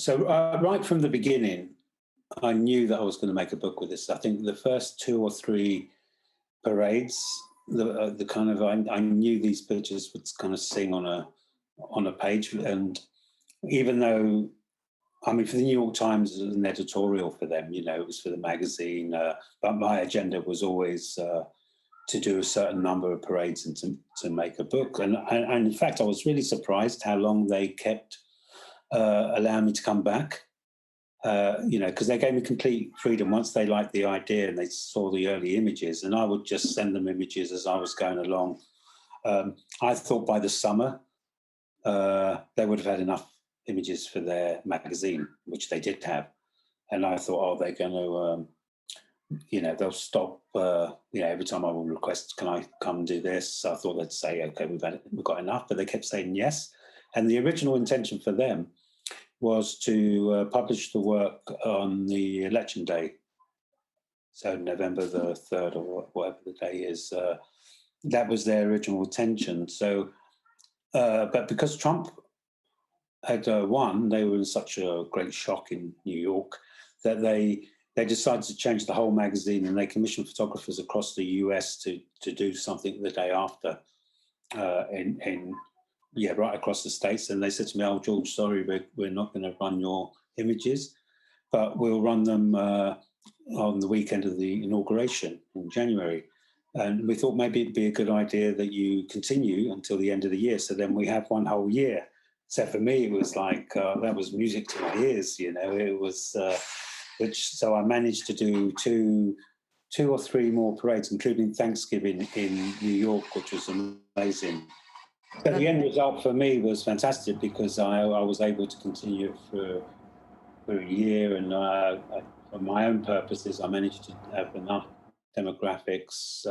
Right from the beginning, I knew that I was going to make a book with this. I think the first two or three parades, the kind of I knew these pictures would kind of sing on a page, and even though I mean for the New York Times it was an editorial for them, it was for the magazine, but my agenda was always to do a certain number of parades and to make a book, and in fact I was really surprised how long they kept allowing me to come back. Because they gave me complete freedom once they liked the idea and they saw the early images, and I would just send them images as I was going along. I thought by the summer they would have had enough images for their magazine, which they did have, and I thought, oh, they're going to, they'll stop. Every time I will request, can I come and do this? I thought they'd say, okay, we've got enough, but they kept saying yes. And the original intention for them was to publish the work on the election day, so November the 3rd or whatever the day is. That was their original intention. So, but because Trump had won, they were in such a great shock in New York that they decided to change the whole magazine, and they commissioned photographers across the US to do something the day after right across the States. And they said to me, oh, George, sorry, we're not going to run your images, but we'll run them on the weekend of the inauguration in January. And we thought maybe it'd be a good idea that you continue until the end of the year. So then we have one whole year. So for me, it was like, that was music to my ears, it was, so I managed to do two or three more parades, including Thanksgiving in New York, which was amazing. So the end result for me was fantastic because I was able to continue it for a year, and for my own purposes, I managed to have enough demographics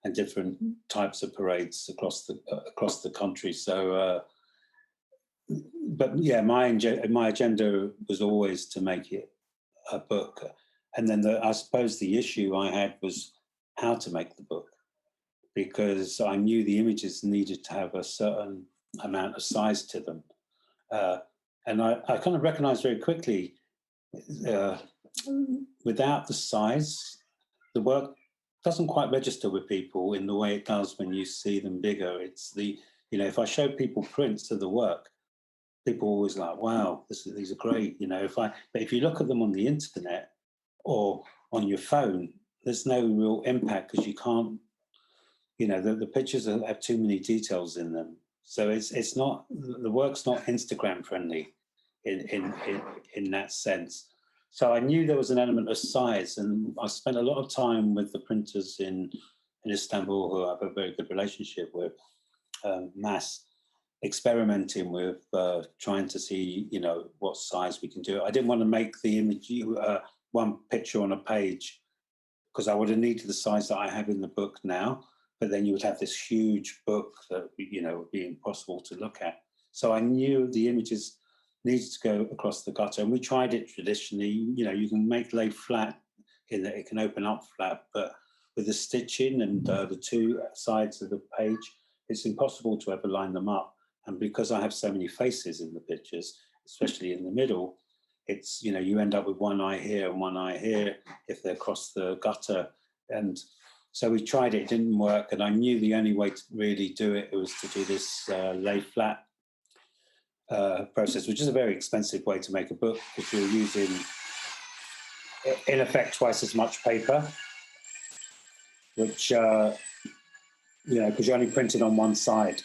and different types of parades across the country. So, but yeah, my agenda was always to make it a book, and then I suppose the issue I had was how to make the book, because I knew the images needed to have a certain amount of size to them. And I kind of recognized very quickly, without the size, the work doesn't quite register with people in the way it does when you see them bigger. It's if I show people prints of the work, people are always like, wow, these are great. But if you look at them on the internet or on your phone, there's no real impact because you can't, the pictures have too many details in them. So it's not, the work's not Instagram friendly in that sense. So I knew there was an element of size, and I spent a lot of time with the printers in Istanbul, who I have a very good relationship with, Mass, experimenting with trying to see, what size we can do. I didn't want to make the image one picture on a page, because I would have needed the size that I have in the book now, but then you would have this huge book that, would be impossible to look at. So I knew the images needed to go across the gutter, and we tried it traditionally. You can lay flat in that it can open up flat, but with the stitching and the two sides of the page, it's impossible to ever line them up. And because I have so many faces in the pictures, especially in the middle, it's, you end up with one eye here and one eye here if they're across the gutter. And so we tried it, it didn't work. And I knew the only way to really do it was to do this lay flat process, which is a very expensive way to make a book, because you're using, in effect, twice as much paper, which, because you're only printed on one side.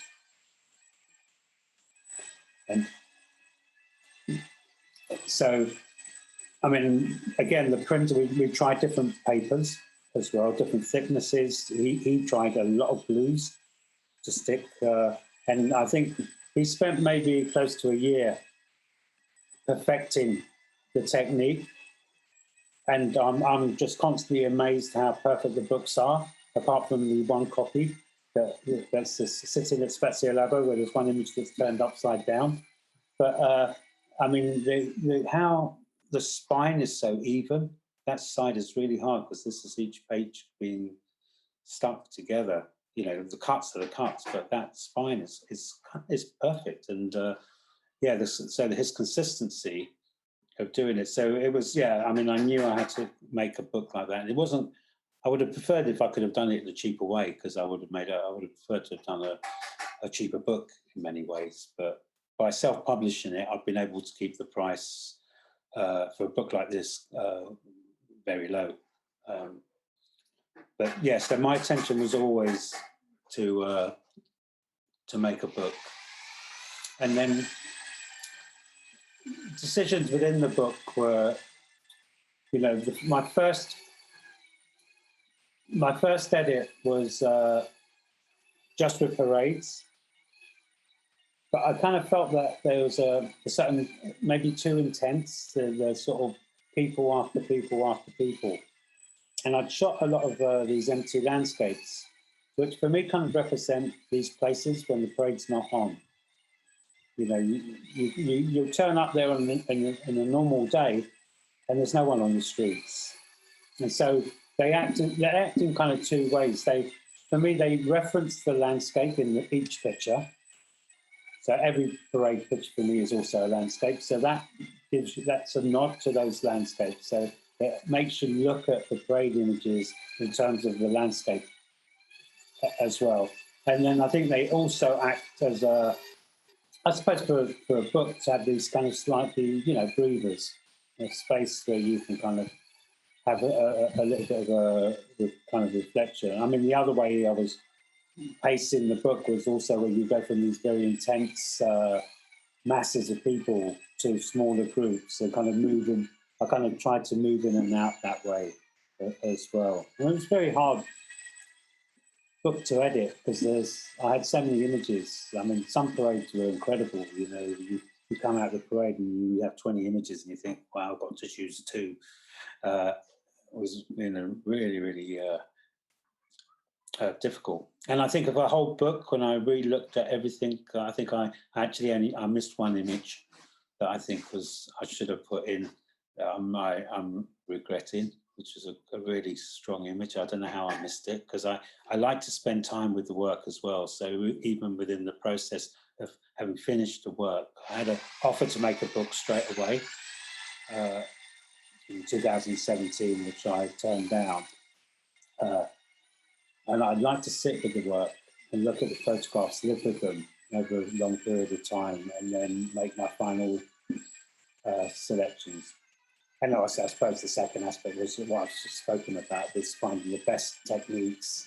And so, I mean, again, the printer, we tried different papers as well, different thicknesses. He tried a lot of glues to stick, and I think he spent maybe close to a year perfecting the technique. And I'm just constantly amazed how perfect the books are, apart from the one copy that's sitting at Spezia Labo, where there's one image that's turned upside down. But I mean, how the spine is so even, that side is really hard, because this is each page being stuck together. The cuts are the cuts, but that spine is perfect. And yeah, so his consistency of doing it. So it was, yeah, I mean, I knew I had to make a book like that. And it wasn't, I would have preferred if I could have done it the cheaper way, because I would have preferred to have done a cheaper book in many ways. But by self-publishing it, I've been able to keep the price for a book like this very low. But yeah, so my intention was always to make a book. And then decisions within the book were, you know, my first edit was just with parades, but I kind of felt that there was a certain, maybe too intense, the sort of people after people after people. And I'd shot a lot of these empty landscapes, which for me kind of represent these places when the parade's not on. You know, you turn up there in a normal day, and there's no one on the streets. And so they act in kind of two ways. For me, they reference the landscape in each picture. So every parade picture for me is also a landscape. So that's a nod to those landscapes. So it makes you look at the parade images in terms of the landscape as well. And then I think they also act as I suppose for a book to have these kind of slightly, you know, breathers, a space where you can kind of have a little bit of a kind of reflection. I mean, the other way I was pacing the book was also where you go from these very intense masses of people to smaller groups and kind of moving. I kind of tried to move in and out that way as well. And it was very hard book to edit because I had so many images. I mean, some parades were incredible. You know, you come out of the parade and you have 20 images and you think, wow, I've got to choose two. It was, you know, really, really difficult. And I think of a whole book, when I re-looked at everything, I think I missed one image that I think I should have put in. I'm regretting, which is a really strong image. I don't know how I missed it, because I like to spend time with the work as well. So even within the process of having finished the work, I had an offer to make a book straight away in 2017, which I turned down. And I'd like to sit with the work and look at the photographs, live with them over a long period of time, and then make my final selections. And I suppose the second aspect was what I've just spoken about, this finding the best techniques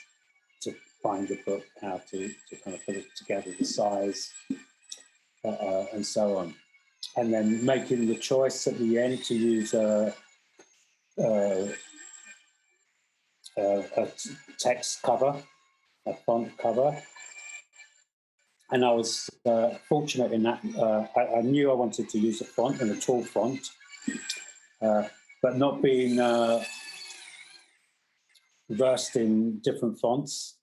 to find the book, how to kind of put it together, the size, and so on. And then making the choice at the end to use a text cover, a font cover. And I was fortunate in that I knew I wanted to use a font, and a tall font, but not being versed in different fonts,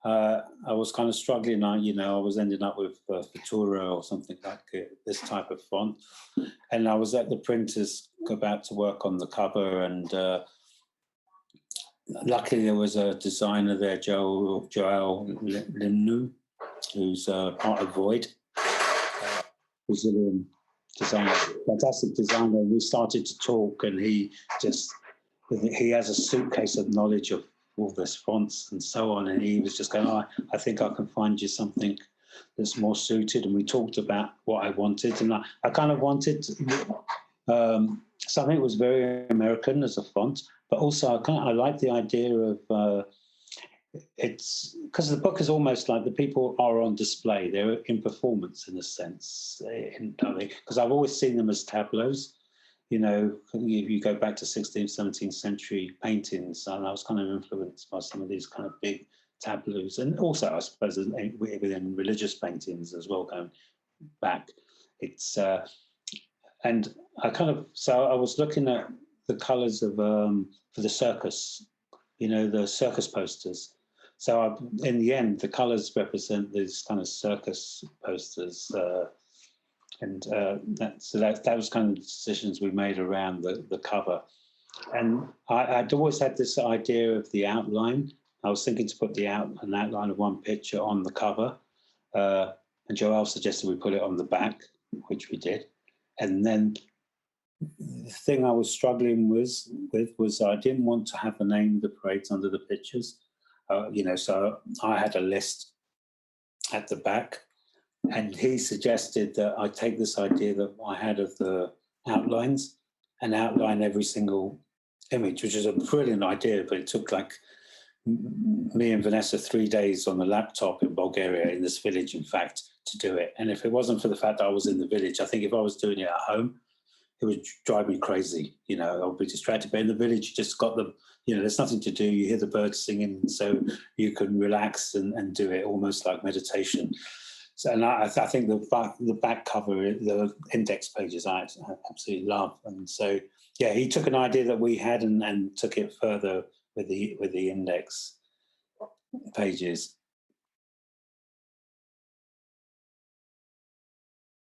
I was kind of struggling. I was ending up with Apertura or something like this type of font. And I was at the printers about to work on the cover, and luckily there was a designer there, George Georgiou, who's part of Void, Brazilian designer, fantastic designer. We started to talk, and he has a suitcase of knowledge of all this fonts and so on, and he was just going, I think I can find you something that's more suited. And we talked about what I wanted, and I kind of wanted something that was very American as a font, but also I like the idea of it's because the book is almost like the people are on display. They're in performance in a sense, because I've always seen them as tableaus. You know, if you go back to 16th, 17th century paintings, and I was kind of influenced by some of these kind of big tableaus, and also I suppose within religious paintings as well, going back. It's and I was looking at the colours of for the circus, you know, the circus posters. So in the end, the colours represent these kind of circus posters, and that was kind of the decisions we made around the cover. And I'd always had this idea of the outline. I was thinking to put an outline of one picture on the cover, and Joel suggested we put it on the back. which we did. And then the thing I was struggling with was I didn't want to have the name of the parades under the pictures. So I had a list at the back, and he suggested that I take this idea that I had of the outlines and outline every single image, which is a brilliant idea, but it took like me and Vanessa 3 days on the laptop in Bulgaria, in this village, in fact, to do it. And if it wasn't for the fact that I was in the village, I think if I was doing it at home, it would drive me crazy. I would be distracted. But in the village, you just got the, there's nothing to do. You hear the birds singing, so you can relax and do it almost like meditation. So, and I think the back cover, the index pages, I absolutely love. And so, yeah, he took an idea that we had and took it further with the index pages.